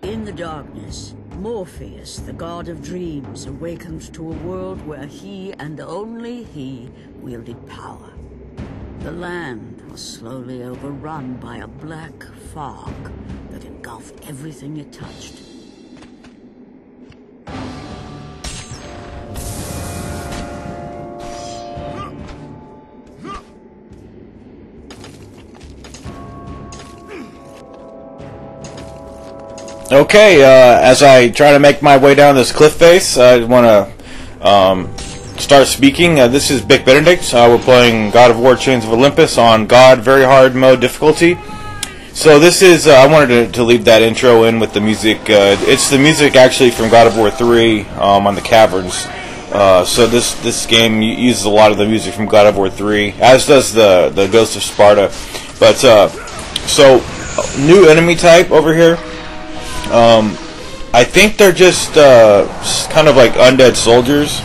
In the darkness, Morpheus, the god of dreams, awakened to a world where he and only he wielded power. The land was slowly overrun by a black fog that engulfed everything it touched. Okay, as I try to make my way down this cliff face, I want to start speaking. This is Bick Benedict. We're playing God of War Chains of Olympus on God Very Hard Mode difficulty. So this is, I wanted to leave that intro in with the music. It's the music actually from God of War 3 on the Caverns. So this game uses a lot of the music from God of War 3, as does the Ghost of Sparta. But, so, new enemy type over here. I think they're just kind of like undead soldiers.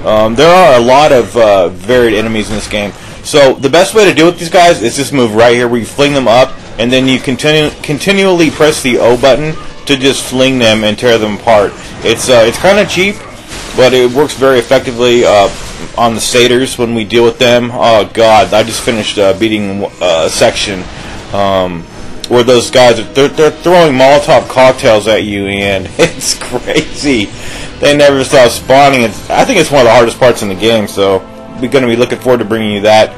There are a lot of varied enemies in this game. So the best way to deal with these guys is this move right here, where you fling them up, and then you continually press the O button to just fling them and tear them apart. It's kind of cheap, but it works very effectively on the satyrs when we deal with them. Oh god, I just finished beating a section. Where those guys, they're throwing Molotov cocktails at you, and it's crazy. They never stop spawning. I think it's one of the hardest parts in the game, so we're going to be looking forward to bringing you that.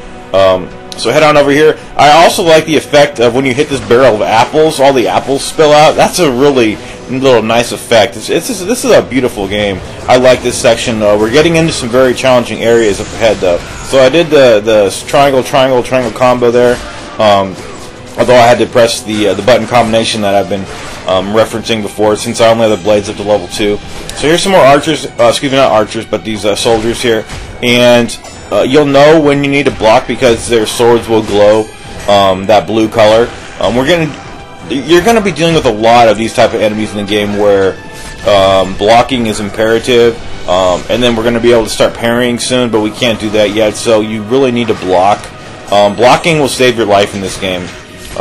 So head on over here. I also like the effect of when you hit this barrel of apples, all the apples spill out. That's a really little nice effect. This is a beautiful game. I like this section. We're getting into some very challenging areas up ahead, though. So I did the triangle combo there. Although I had to press the button combination that I've been referencing before, since I only have the blades up to level 2. So here's some more archers, excuse me, not archers, but these soldiers here. And you'll know when you need to block because their swords will glow that blue color. You're gonna be dealing with a lot of these type of enemies in the game where blocking is imperative, and then we're gonna be able to start parrying soon, but we can't do that yet. So you really need to block. Blocking will save your life in this game.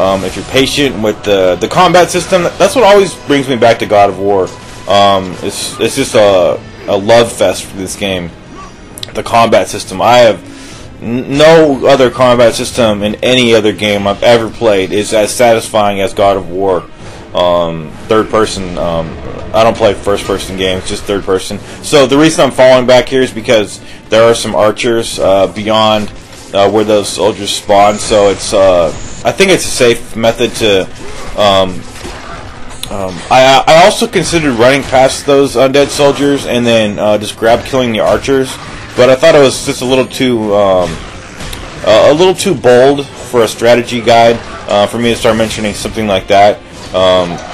If you're patient with the combat system, that's what always brings me back to God of War. It's just a love fest for this game. The combat system. I have no other combat system in any other game I've ever played is as satisfying as God of War. Third person. I don't play first person games, just third person. So the reason I'm falling back here is because there are some archers beyond where those soldiers spawn. So it's I think it's a safe method to. I also considered running past those undead soldiers and then just grab killing the archers, but I thought it was just a little too bold for a strategy guide for me to start mentioning something like that.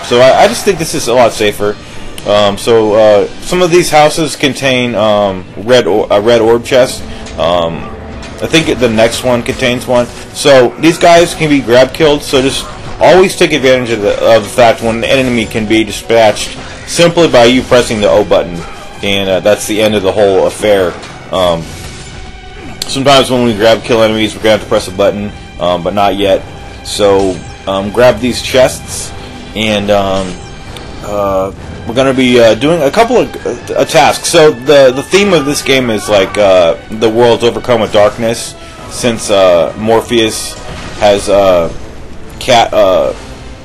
So I just think this is a lot safer. So some of these houses contain a red orb chest. I think the next one contains one. So these guys can be grab killed. So just always take advantage of the fact when an enemy can be dispatched simply by you pressing the O button, and that's the end of the whole affair. Sometimes when we grab kill enemies, we're gonna have to press a button, but not yet. So grab these chests, and we're going to be doing a couple of tasks. So the theme of this game is like the world's overcome with darkness, since Morpheus has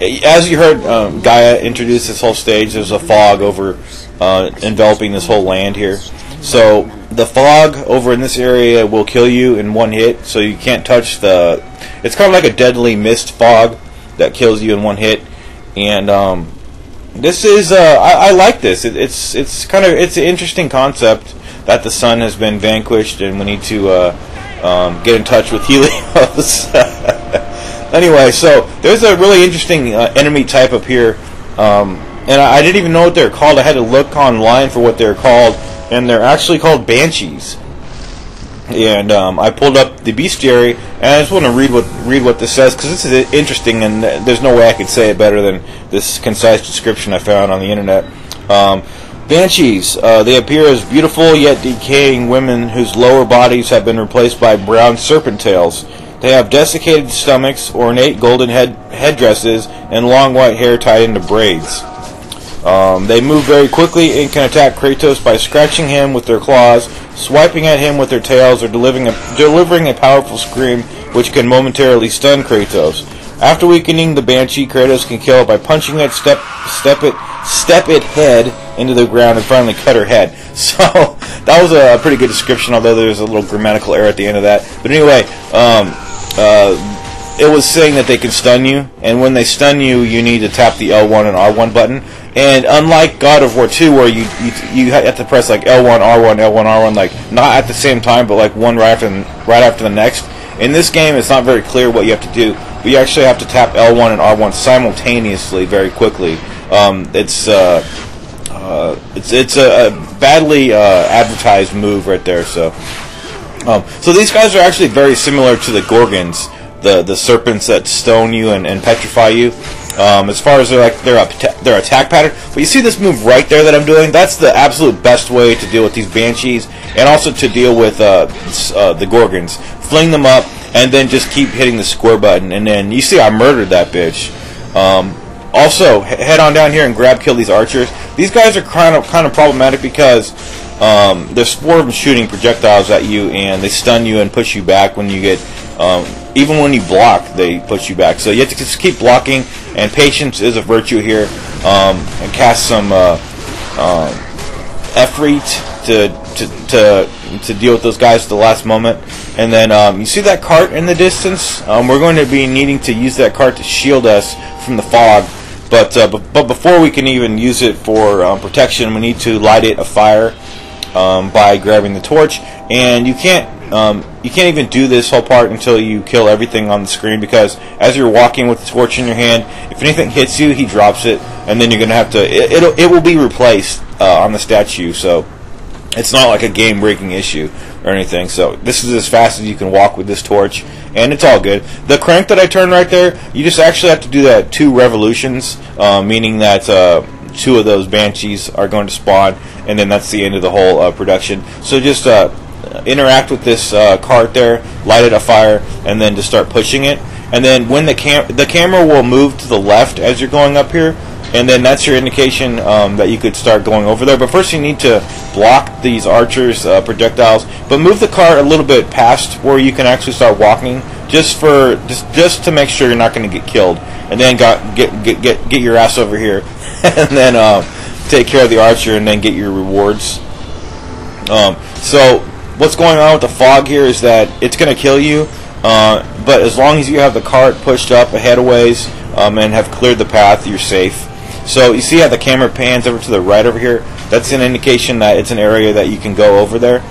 as you heard Gaia introduce this whole stage. There's a fog over enveloping this whole land here. So the fog over in this area will kill you in one hit, so you can't touch the. It's kind of like a deadly mist fog that kills you in one hit, and this is I like this. It's an interesting concept that the sun has been vanquished and we need to get in touch with Helios. Anyway, so there's a really interesting enemy type up here, and I didn't even know what they're called. I had to look online for what they're called, and they're actually called banshees. And I pulled up the bestiary, and I just want to read what this says, because this is interesting, and there's no way I could say it better than this concise description I found on the internet. Banshees, they appear as beautiful yet decaying women whose lower bodies have been replaced by brown serpent tails. They have desiccated stomachs, ornate golden headdresses, and long white hair tied into braids. They move very quickly and can attack Kratos by scratching him with their claws, swiping at him with their tails, or delivering a powerful scream which can momentarily stun Kratos. After weakening the Banshee, Kratos can kill it by punching it, step it head into the ground, and finally cut her head. So that was a pretty good description, although there's a little grammatical error at the end of that. But anyway, it was saying that they can stun you, and when they stun you, you need to tap the L1 and R1 button. And unlike God of War 2, where you have to press like L1, R1, L1, R1, like not at the same time, but like one right after the next. In this game, it's not very clear what you have to do. But you actually have to tap L1 and R1 simultaneously, very quickly. It's a badly advertised move right there. So these guys are actually very similar to the Gorgons, the serpents that stone you and petrify you. As far as their attack pattern. But you see this move right there that I'm doing? That's the absolute best way to deal with these Banshees, and also to deal with the Gorgons. Fling them up, and then just keep hitting the square button. And then you see I murdered that bitch. Also, head on down here and kill these archers. These guys are kind of problematic because there's 4 of them shooting projectiles at you, and they stun you and push you back when you get... even when you block, they push you back. So you have to just keep blocking, and patience is a virtue here. And cast some Efreet to deal with those guys at the last moment. And then you see that cart in the distance? We're going to be needing to use that cart to shield us from the fog. But before we can even use it for protection, we need to light it afire by grabbing the torch. And you can't even do this whole part until you kill everything on the screen, because as you're walking with the torch in your hand, if anything hits you, he drops it, and then you're gonna have to. It will be replaced on the statue, so it's not like a game-breaking issue or anything. So this is as fast as you can walk with this torch, and it's all good. The crank that I turned right there, you just actually have to do that 2 revolutions, meaning that 2 of those Banshees are going to spawn, and then that's the end of the whole production. So just interact with this cart there, light it afire, and then just start pushing it. And then when the camera will move to the left as you're going up here, and then that's your indication that you could start going over there. But first you need to block these archers' projectiles, but move the cart a little bit past where you can actually start walking, just to make sure you're not going to get killed. And then get your ass over here, and then take care of the archer, and then get your rewards. So what's going on with the fog here is that it's going to kill you, but as long as you have the cart pushed up ahead a ways and have cleared the path, you're safe. So you see how the camera pans over to the right over here? That's an indication that it's an area that you can go over there.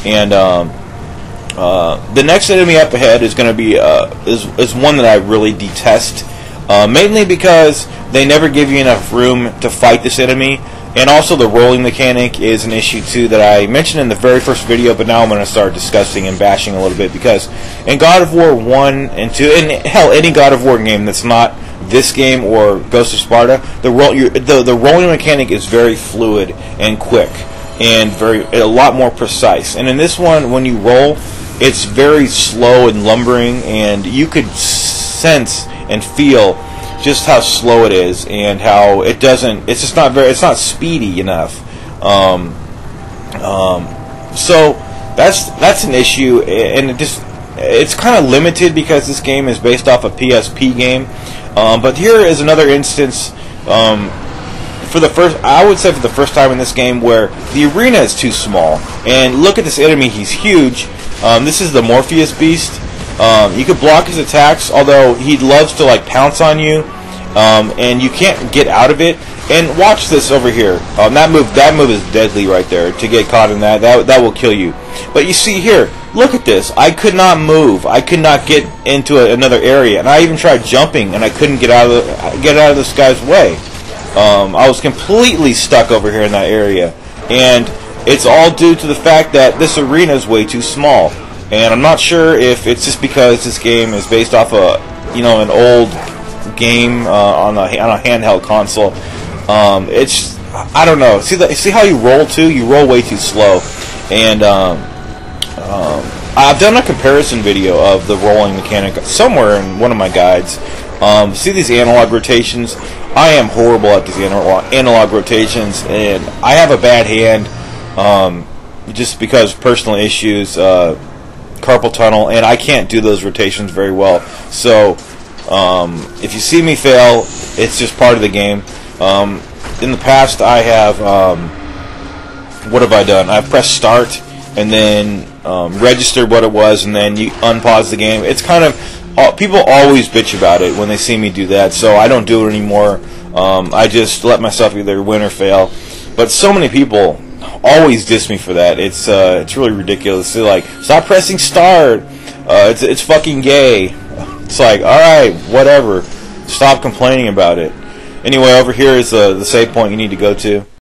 And the next enemy up ahead is going to be is one that I really detest, mainly because they never give you enough room to fight this enemy. And also the rolling mechanic is an issue too that I mentioned in the very first video, but now I'm going to start discussing and bashing a little bit, because in God of War 1 and 2, and hell, any God of War game that's not this game or Ghost of Sparta, the rolling mechanic is very fluid and quick and a lot more precise. And in this one, when you roll, it's very slow and lumbering, and you could sense and feel just how slow it is, and how it's just not it's not speedy enough. So that's an issue, and it's kind of limited because this game is based off a PSP game. But here is another instance, I would say for the first time in this game, where the arena is too small. And look at this enemy; he's huge. This is the Morpheus beast. You could block his attacks, although he loves to like pounce on you, and you can't get out of it. And watch this over here. That move is deadly right there. To get caught in that will kill you. But you see here, look at this. I could not move. I could not get into another area, and I even tried jumping, and I couldn't get out of this guy's way. I was completely stuck over here in that area, and it's all due to the fact that this arena is way too small. And I'm not sure if it's just because this game is based off an old game on a handheld console. I don't know. See how you roll too? You roll way too slow. And I've done a comparison video of the rolling mechanic somewhere in one of my guides. See these analog rotations? I am horrible at these analog rotations, and I have a bad hand just because of personal issues, carpal tunnel, and I can't do those rotations very well. So if you see me fail, it's just part of the game. In the past, I have what have I done? I've pressed start and then registered what it was, and then you unpause the game. It's kind of people always bitch about it when they see me do that, so I don't do it anymore. I just let myself either win or fail. But so many people always diss me for that. It's really ridiculous. They're like, stop pressing start. It's fucking gay. It's like, all right, whatever. Stop complaining about it. Anyway, over here is the save point you need to go to.